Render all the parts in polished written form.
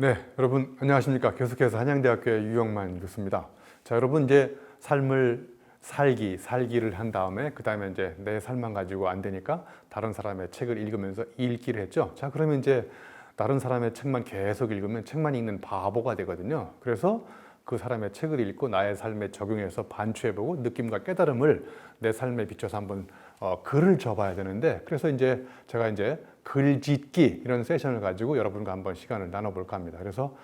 네, 여러분 안녕하십니까? 계속해서 한양대학교의 유영만 교수입니다. 자, 여러분 이제 삶을 살기를 한 다음에 그 다음에 이제 내 삶만 가지고 안 되니까 다른 사람의 책을 읽으면서 읽기를 했죠. 자, 그러면 이제 다른 사람의 책만 계속 읽으면 책만 읽는 바보가 되거든요. 그래서 그 사람의 책을 읽고 나의 삶에 적용해서 반추해보고 느낌과 깨달음을 내 삶에 비춰서 한번 글을 줘봐야 되는데, 그래서 이제 제가 이제 글짓기 이런 세션을 가지고 여러분과 한번 시간을 나눠볼까 합니다. 그래서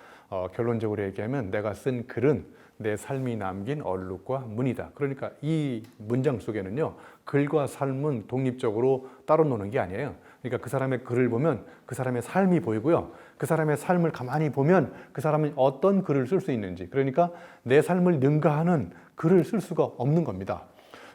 결론적으로 얘기하면 내가 쓴 글은 내 삶이 남긴 얼룩과 문이다. 그러니까 이 문장 속에는요, 글과 삶은 독립적으로 따로 노는 게 아니에요. 그러니까 그 사람의 글을 보면 그 사람의 삶이 보이고요, 그 사람의 삶을 가만히 보면 그 사람이 어떤 글을 쓸 수 있는지, 그러니까 내 삶을 능가하는 글을 쓸 수가 없는 겁니다.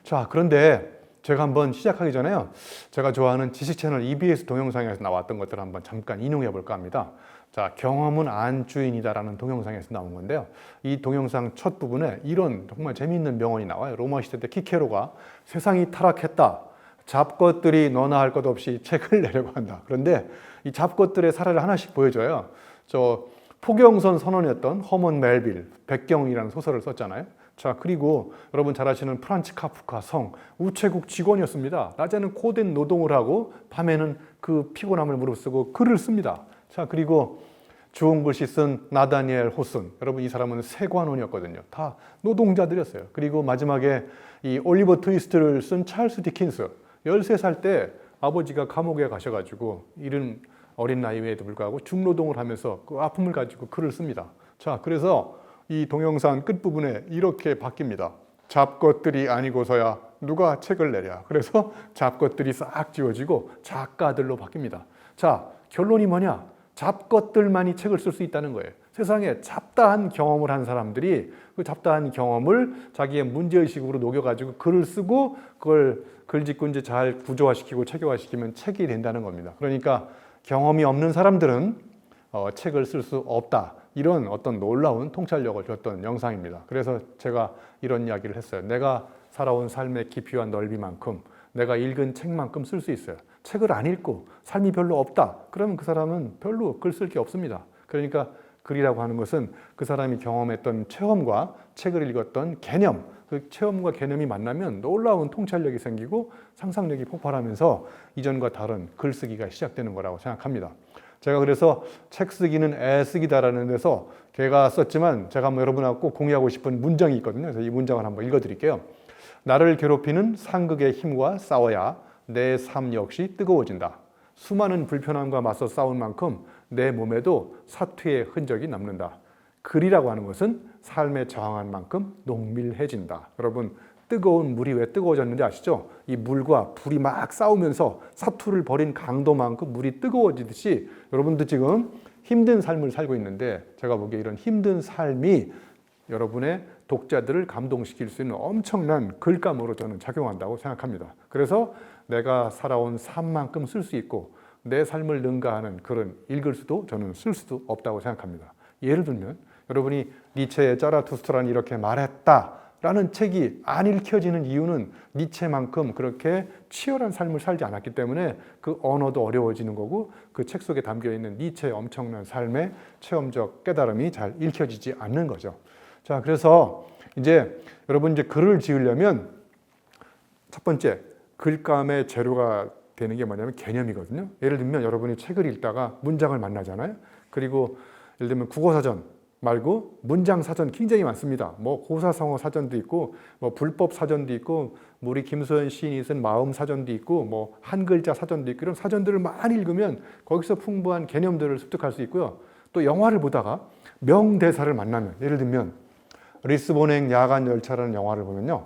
자, 그런데 제가 한번 시작하기 전에요, 제가 좋아하는 지식 채널 EBS 동영상에서 나왔던 것들을 한번 잠깐 인용해 볼까 합니다. 자, 경험은 안주인이다라는 동영상에서 나온 건데요, 이 동영상 첫 부분에 이런 정말 재미있는 명언이 나와요. 로마 시대 때 키케로가 세상이 타락했다, 잡것들이 너나 할 것 없이 책을 내려고 한다. 그런데 이 잡것들의 사례를 하나씩 보여줘요. 저 포경선 선원이었던 허먼 멜빌, 백경이라는 소설을 썼잖아요. 자, 그리고 여러분 잘 아시는 프란츠 카프카 성, 우체국 직원이었습니다. 낮에는 고된 노동을 하고 밤에는 그 피곤함을 무릅쓰고 글을 씁니다. 자, 그리고 좋은 글씨 쓴 나다니엘 호슨, 여러분 이 사람은 세관원이었거든요. 다 노동자들이었어요. 그리고 마지막에 이 올리버 트위스트를 쓴 찰스 디킨스, 13살 때 아버지가 감옥에 가셔가지고 이른 어린 나이에도 불구하고 중노동을 하면서 그 아픔을 가지고 글을 씁니다. 자, 그래서 이 동영상 끝부분에 이렇게 바뀝니다. 잡것들이 아니고서야 누가 책을 내랴. 그래서 잡것들이 싹 지워지고 작가들로 바뀝니다. 자, 결론이 뭐냐? 잡것들만이 책을 쓸 수 있다는 거예요. 세상에 잡다한 경험을 한 사람들이 그 잡다한 경험을 자기의 문제의식으로 녹여가지고 글을 쓰고 그걸 글짓고 이제 잘 구조화시키고 체계화시키면 책이 된다는 겁니다. 그러니까 경험이 없는 사람들은 책을 쓸 수 없다. 이런 어떤 놀라운 통찰력을 줬던 영상입니다. 그래서 제가 이런 이야기를 했어요. 내가 살아온 삶의 깊이와 넓이만큼, 내가 읽은 책만큼 쓸 수 있어요. 책을 안 읽고 삶이 별로 없다, 그러면 그 사람은 별로 글 쓸 게 없습니다. 그러니까 글이라고 하는 것은 그 사람이 경험했던 체험과 책을 읽었던 개념, 그 체험과 개념이 만나면 놀라운 통찰력이 생기고 상상력이 폭발하면서 이전과 다른 글쓰기가 시작되는 거라고 생각합니다. 제가 그래서 책 쓰기는 애쓰기다라는 데서 걔가 썼지만 제가 한번 여러분하고 꼭 공유하고 싶은 문장이 있거든요. 그래서 이 문장을 한번 읽어드릴게요. 나를 괴롭히는 상극의 힘과 싸워야 내 삶 역시 뜨거워진다. 수많은 불편함과 맞서 싸운 만큼 내 몸에도 사투의 흔적이 남는다. 글이라고 하는 것은 삶에 저항한 만큼 농밀해진다. 여러분, 뜨거운 물이 왜 뜨거워졌는지 아시죠? 이 물과 불이 막 싸우면서 사투를 벌인 강도만큼 물이 뜨거워지듯이 여러분도 지금 힘든 삶을 살고 있는데, 제가 보기에 이런 힘든 삶이 여러분의 독자들을 감동시킬 수 있는 엄청난 글감으로 저는 작용한다고 생각합니다. 그래서 내가 살아온 삶만큼 쓸 수 있고 내 삶을 능가하는 글은 읽을 수도 저는 쓸 수도 없다고 생각합니다. 예를 들면 여러분이 니체의 자라투스트라는 이렇게 말했다 라는 책이 안 읽혀지는 이유는 니체만큼 그렇게 치열한 삶을 살지 않았기 때문에 그 언어도 어려워지는 거고, 그 책 속에 담겨있는 니체의 엄청난 삶의 체험적 깨달음이 잘 읽혀지지 않는 거죠. 자, 그래서 이제 여러분 이제 글을 지으려면 첫 번째 글감의 재료가 되는 게 뭐냐면 개념이거든요. 예를 들면 여러분이 책을 읽다가 문장을 만나잖아요. 그리고 예를 들면 국어사전 말고 문장 사전 굉장히 많습니다. 뭐 고사성어 사전도 있고, 뭐 불법 사전도 있고, 우리 김소연 시인이 쓴 마음 사전도 있고, 뭐 한 글자 사전도 있고, 이런 사전들을 많이 읽으면 거기서 풍부한 개념들을 습득할 수 있고요. 또 영화를 보다가 명대사를 만나면, 예를 들면 리스본행 야간 열차라는 영화를 보면요,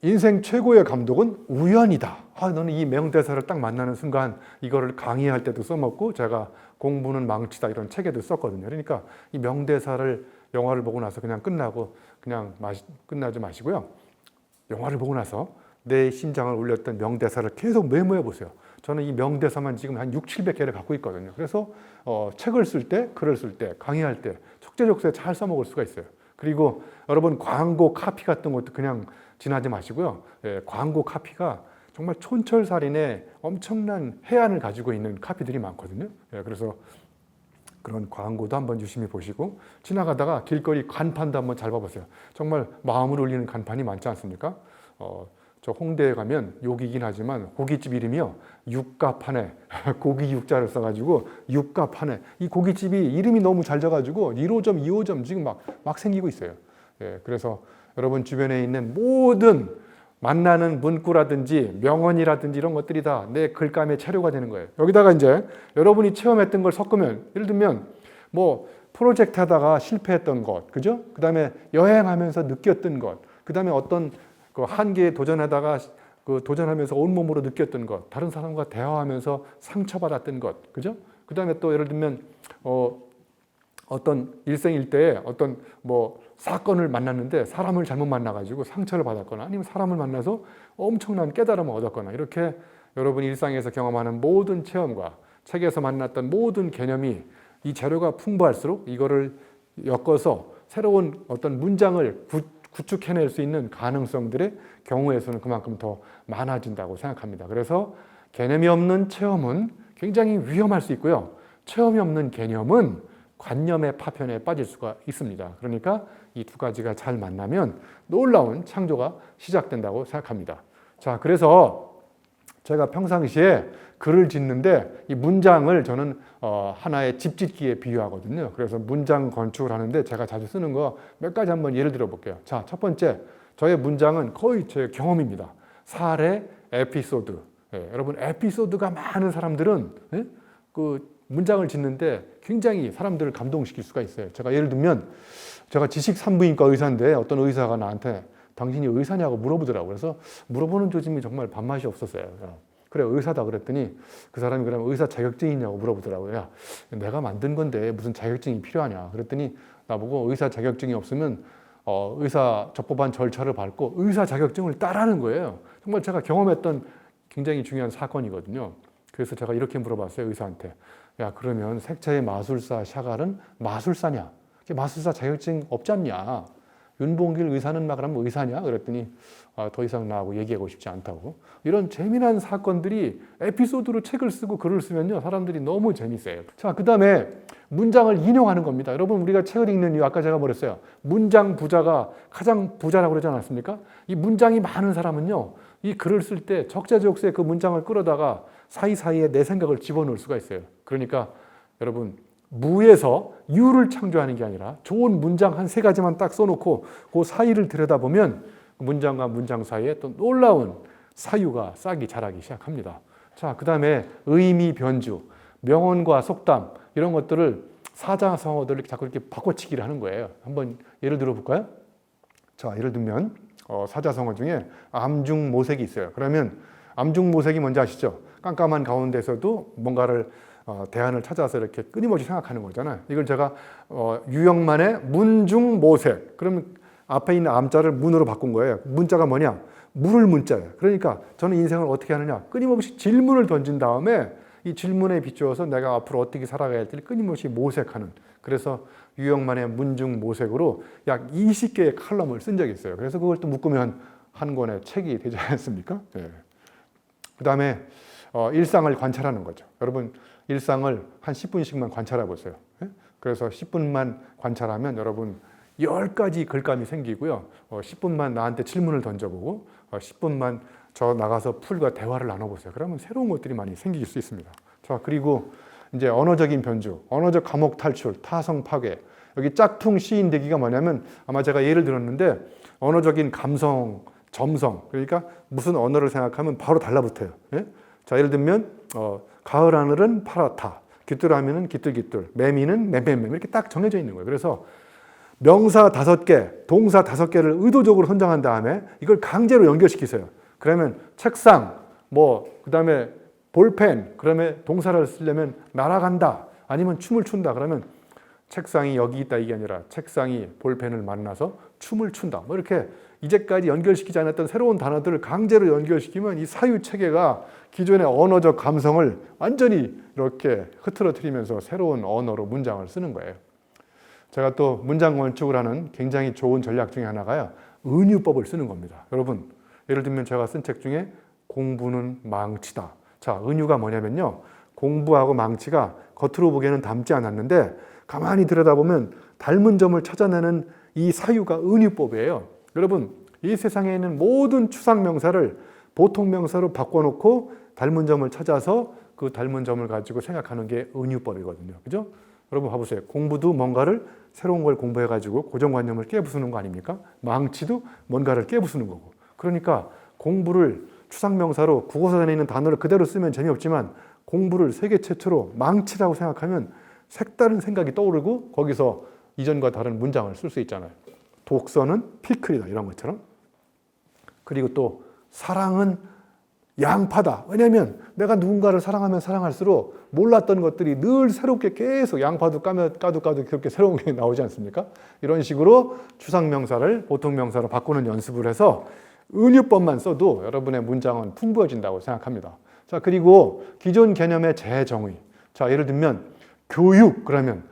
인생 최고의 감독은 우연이다. 너는 이 명대사를 딱 만나는 순간 이거를 강의할 때도 써먹고 제가 공부는 망치다 이런 책에도 썼거든요. 그러니까 이 명대사를 영화를 보고 나서 그냥 끝나고 그냥 끝나지 마시고요, 영화를 보고 나서 내 심장을 울렸던 명대사를 계속 메모해 보세요. 저는 이 명대사만 지금 한 600~700개를 갖고 있거든요. 그래서 책을 쓸 때, 글을 쓸 때, 강의할 때 적재적소에 잘 써먹을 수가 있어요. 그리고 여러분 광고 카피 같은 것도 그냥 지나지 마시고요. 광고 카피가 정말 촌철살인의 엄청난 해안을 가지고 있는 카피들이 많거든요. 그래서 그런 광고도 한번 유심히 보시고 지나가다가 길거리 간판도 한번 잘 봐보세요. 정말 마음을 울리는 간판이 많지 않습니까? 저 홍대에 가면 욕이긴 하지만 고깃집 이름이요. 육가판에 고기 육자를 써가지고 육가판에 이 고깃집이 이름이 너무 잘 져가지고 1호점, 2호점 지금 막 생기고 있어요. 예, 그래서 여러분 주변에 있는 모든 만나는 문구라든지 명언이라든지 이런 것들이 다 내 글감의 재료가 되는 거예요. 여기다가 이제 여러분이 체험했던 걸 섞으면 예를 들면 뭐 프로젝트 하다가 실패했던 것, 그죠? 그 다음에 여행하면서 느꼈던 것, 그 다음에 어떤 그 한계에 도전하다가 그 도전하면서 온몸으로 느꼈던 것, 다른 사람과 대화하면서 상처받았던 것, 그죠? 그 다음에 또 예를 들면 어떤 일생일대에 어떤 뭐 사건을 만났는데 사람을 잘못 만나가지고 상처를 받았거나 아니면 사람을 만나서 엄청난 깨달음을 얻었거나 이렇게 여러분이 일상에서 경험하는 모든 체험과 책에서 만났던 모든 개념이 이 재료가 풍부할수록 이거를 엮어서 새로운 어떤 문장을 구축해낼 수 있는 가능성들의 경우의 수는 그만큼 더 많아진다고 생각합니다. 그래서 개념이 없는 체험은 굉장히 위험할 수 있고요. 체험이 없는 개념은 관념의 파편에 빠질 수가 있습니다. 그러니까 이 두 가지가 잘 만나면 놀라운 창조가 시작된다고 생각합니다. 자, 그래서 제가 평상시에 글을 짓는데 이 문장을 저는 하나의 집 짓기에 비유하거든요. 그래서 문장 건축을 하는데 제가 자주 쓰는 거 몇 가지 한번 예를 들어 볼게요. 자, 첫 번째, 저의 문장은 거의 제 경험입니다. 사례, 에피소드. 예, 여러분 에피소드가 많은 사람들은 그 문장을 짓는데 굉장히 사람들을 감동시킬 수가 있어요. 제가 예를 들면 제가 지식 산부인과 의사인데 어떤 의사가 나한테 당신이 의사냐고 물어보더라고요. 그래서 물어보는 조짐이 정말 밥맛이 없었어요. 그래, 의사다 그랬더니 그 사람이 그러면 의사 자격증이 있냐고 물어보더라고요. 야, 내가 만든 건데 무슨 자격증이 필요하냐. 그랬더니 나보고 의사 자격증이 없으면 의사 적법한 절차를 밟고 의사 자격증을 따라하는 거예요. 정말 제가 경험했던 굉장히 중요한 사건이거든요. 그래서 제가 이렇게 물어봤어요. 의사한테. 야, 그러면 색채의 마술사 샤갈은 마술사냐? 마술사 자격증 없지 않냐? 윤봉길 의사는 막 그러면 의사냐? 그랬더니 더 이상 나하고 얘기하고 싶지 않다고. 이런 재미난 사건들이 에피소드로 책을 쓰고 글을 쓰면요. 사람들이 너무 재밌어요. 자, 그 다음에 문장을 인용하는 겁니다. 여러분 우리가 책을 읽는 이유 아까 제가 뭐랬어요? 문장 부자가 가장 부자라고 그러지 않았습니까? 이 문장이 많은 사람은요. 이 글을 쓸 때 적재적소에 그 문장을 끌어다가 사이사이에 내 생각을 집어넣을 수가 있어요. 그러니까 여러분 무에서 유를 창조하는 게 아니라 좋은 문장 한 세 가지만 딱 써놓고 그 사이를 들여다보면 문장과 문장 사이에 또 놀라운 사유가 싹이 자라기 시작합니다. 자, 그 다음에 의미 변주, 명언과 속담 이런 것들을 사자성어들을 자꾸 이렇게 바꿔치기를 하는 거예요. 한번 예를 들어 볼까요? 자, 예를 들면 사자성어 중에 암중모색이 있어요. 그러면 암중모색이 뭔지 아시죠? 깜깜한 가운데서도 뭔가를 대안을 찾아서 이렇게 끊임없이 생각하는 거잖아요. 이걸 제가 유영만의 문중모색. 그러면 앞에 있는 암자를 문으로 바꾼 거예요. 문자가 뭐냐? 물을 문자예요. 그러니까 저는 인생을 어떻게 하느냐? 끊임없이 질문을 던진 다음에 이 질문에 비추어서 내가 앞으로 어떻게 살아가야 할지를 끊임없이 모색하는. 그래서 유영만의 문중모색으로 약 20개의 칼럼을 쓴 적이 있어요. 그래서 그걸 또 묶으면 한 권의 책이 되지 않습니까? 네. 그 다음에 일상을 관찰하는 거죠. 여러분 일상을 한 10분씩만 관찰해 보세요. 그래서 10분만 관찰하면 여러분 10가지 글감이 생기고요. 10분만 나한테 질문을 던져보고 10분만 저 나가서 풀과 대화를 나눠보세요. 그러면 새로운 것들이 많이 생길 수 있습니다. 자, 그리고 이제 언어적인 변주, 언어적 감옥 탈출, 타성 파괴. 여기 짝퉁 시인 되기가 뭐냐면 아마 제가 예를 들었는데 언어적인 감성, 점성. 그러니까 무슨 언어를 생각하면 바로 달라붙어요. 예? 자, 예를 들면 가을 하늘은 파랗다. 귀뚜라미는 기뚤기뚤. 매미는 맴맴맴. 이렇게 딱 정해져 있는 거예요. 그래서 명사 5개, 동사 5개를 의도적으로 선정한 다음에 이걸 강제로 연결시키세요. 그러면 책상, 그 다음에 볼펜, 그러면 동사를 쓰려면 날아간다. 아니면 춤을 춘다. 그러면 책상이 여기 있다 이게 아니라 책상이 볼펜을 만나서 춤을 춘다. 이렇게 이제까지 연결시키지 않았던 새로운 단어들을 강제로 연결시키면 이 사유 체계가 기존의 언어적 감성을 완전히 이렇게 흐트러뜨리면서 새로운 언어로 문장을 쓰는 거예요. 제가 또 문장 건축을 하는 굉장히 좋은 전략 중에 하나가요. 은유법을 쓰는 겁니다. 여러분, 예를 들면 제가 쓴 책 중에 공부는 망치다. 자, 은유가 뭐냐면요. 공부하고 망치가 겉으로 보기에는 닮지 않았는데 가만히 들여다보면 닮은 점을 찾아내는 이 사유가 은유법이에요. 여러분, 이 세상에 있는 모든 추상명사를 보통명사로 바꿔놓고 닮은 점을 찾아서 그 닮은 점을 가지고 생각하는 게 은유법이거든요. 그죠? 여러분 봐보세요. 공부도 뭔가를 새로운 걸 공부해가지고 고정관념을 깨부수는 거 아닙니까? 망치도 뭔가를 깨부수는 거고. 그러니까 공부를 추상명사로 국어사전에 있는 단어를 그대로 쓰면 재미없지만 공부를 세계 최초로 망치라고 생각하면 색다른 생각이 떠오르고 거기서 이전과 다른 문장을 쓸 수 있잖아요. 독서는 피클이다 이런 것처럼. 그리고 또 사랑은 양파다. 왜냐하면 내가 누군가를 사랑하면 사랑할수록 몰랐던 것들이 늘 새롭게 계속 양파도 까도 그렇게 새로운 게 나오지 않습니까? 이런 식으로 추상명사를 보통명사로 바꾸는 연습을 해서 은유법만 써도 여러분의 문장은 풍부해진다고 생각합니다. 자, 그리고 기존 개념의 재정의. 자, 예를 들면 교육 그러면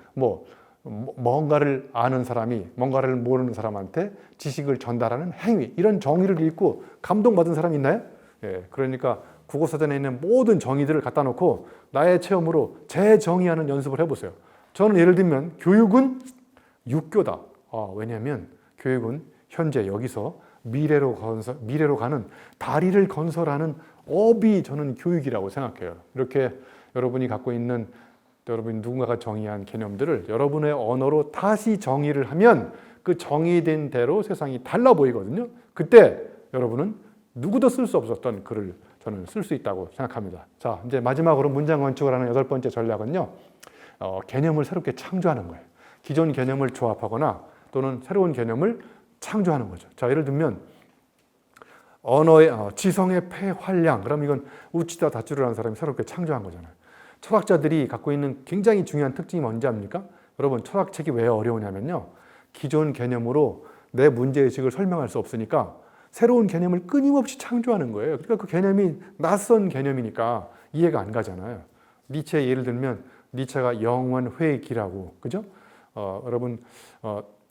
뭔가를 아는 사람이 뭔가를 모르는 사람한테 지식을 전달하는 행위, 이런 정의를 읽고 감동받은 사람이 있나요? 예, 그러니까 국어사전에 있는 모든 정의들을 갖다 놓고 나의 체험으로 재정의하는 연습을 해보세요. 저는 예를 들면 교육은 육교다. 왜냐하면 교육은 현재 여기서 미래로 가는 다리를 건설하는 업이 저는 교육이라고 생각해요. 이렇게 여러분이 갖고 있는 여러분이 누군가가 정의한 개념들을 여러분의 언어로 다시 정의를 하면 그 정의된 대로 세상이 달라 보이거든요. 그때 여러분은 누구도 쓸 수 없었던 글을 저는 쓸 수 있다고 생각합니다. 자, 이제 마지막으로 문장 건축을 하는 8번째 전략은요. 개념을 새롭게 창조하는 거예요. 기존 개념을 조합하거나 또는 새로운 개념을 창조하는 거죠. 자, 예를 들면 언어의 지성의 폐활량. 그럼 이건 우치다 다쭈를 하는 사람이 새롭게 창조한 거잖아요. 철학자들이 갖고 있는 굉장히 중요한 특징이 뭔지 압니까? 여러분, 철학책이 왜 어려우냐면요. 기존 개념으로 내 문제의식을 설명할 수 없으니까 새로운 개념을 끊임없이 창조하는 거예요. 그러니까 그 개념이 낯선 개념이니까 이해가 안 가잖아요. 니체 예를 들면 니체가 영원회귀라고, 그죠? 여러분,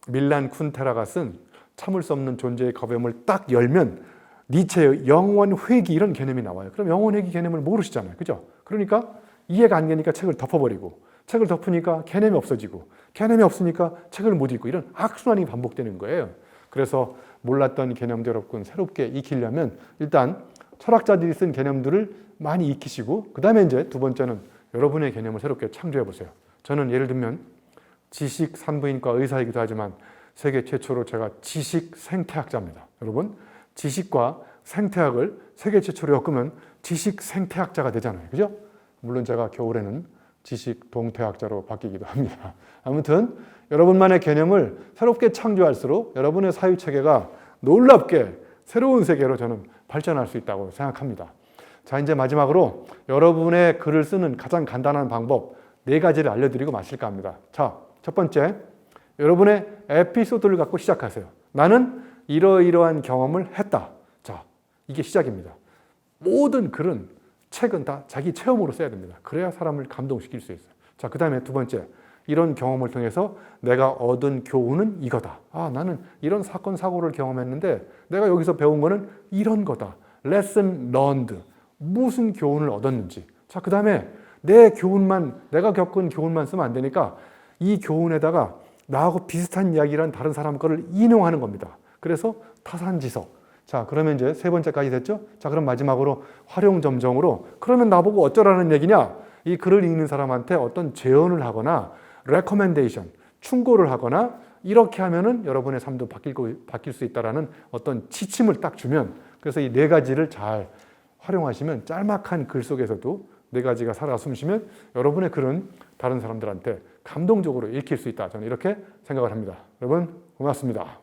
밀란 쿤테라가 쓴 참을 수 없는 존재의 거부함을 딱 열면 니체의 영원회귀 이런 개념이 나와요. 그럼 영원회귀 개념을 모르시잖아요. 그죠? 그러니까 이해가 안 되니까 책을 덮어버리고, 책을 덮으니까 개념이 없어지고, 개념이 없으니까 책을 못 읽고, 이런 악순환이 반복되는 거예요. 그래서 몰랐던 개념들 여러분 새롭게 익히려면 일단 철학자들이 쓴 개념들을 많이 익히시고, 그 다음에 이제 두 번째는 여러분의 개념을 새롭게 창조해 보세요. 저는 예를 들면 지식 산부인과 의사이기도 하지만 세계 최초로 제가 지식 생태학자입니다. 여러분, 지식과 생태학을 세계 최초로 엮으면 지식 생태학자가 되잖아요. 그죠? 물론 제가 겨울에는 지식 동태학자로 바뀌기도 합니다. 아무튼 여러분만의 개념을 새롭게 창조할수록 여러분의 사유체계가 놀랍게 새로운 세계로 저는 발전할 수 있다고 생각합니다. 자, 이제 마지막으로 여러분의 글을 쓰는 가장 간단한 방법 4가지를 알려드리고 마칠까 합니다. 자, 첫 번째, 여러분의 에피소드를 갖고 시작하세요. 나는 이러이러한 경험을 했다. 자, 이게 시작입니다. 모든 글은, 책은 다 자기 체험으로 써야 됩니다. 그래야 사람을 감동시킬 수 있어요. 자, 그 다음에 두 번째, 이런 경험을 통해서 내가 얻은 교훈은 이거다. 나는 이런 사건, 사고를 경험했는데 내가 여기서 배운 거는 이런 거다. lesson learned. 무슨 교훈을 얻었는지. 자, 그 다음에 내가 겪은 교훈만 쓰면 안 되니까 이 교훈에다가 나하고 비슷한 이야기란 다른 사람 거를 인용하는 겁니다. 그래서 타산지석. 자, 그러면 이제 3번째까지 됐죠? 자, 그럼 마지막으로 활용점정으로, 그러면 나보고 어쩌라는 얘기냐? 이 글을 읽는 사람한테 어떤 제언을 하거나 recommendation, 충고를 하거나 이렇게 하면은 여러분의 삶도 바뀔 수 있다라는 어떤 지침을 딱 주면, 그래서 이 4가지를 잘 활용하시면 짤막한 글 속에서도 4가지가 살아 숨쉬면 여러분의 글은 다른 사람들한테 감동적으로 읽힐 수 있다. 저는 이렇게 생각을 합니다. 여러분, 고맙습니다.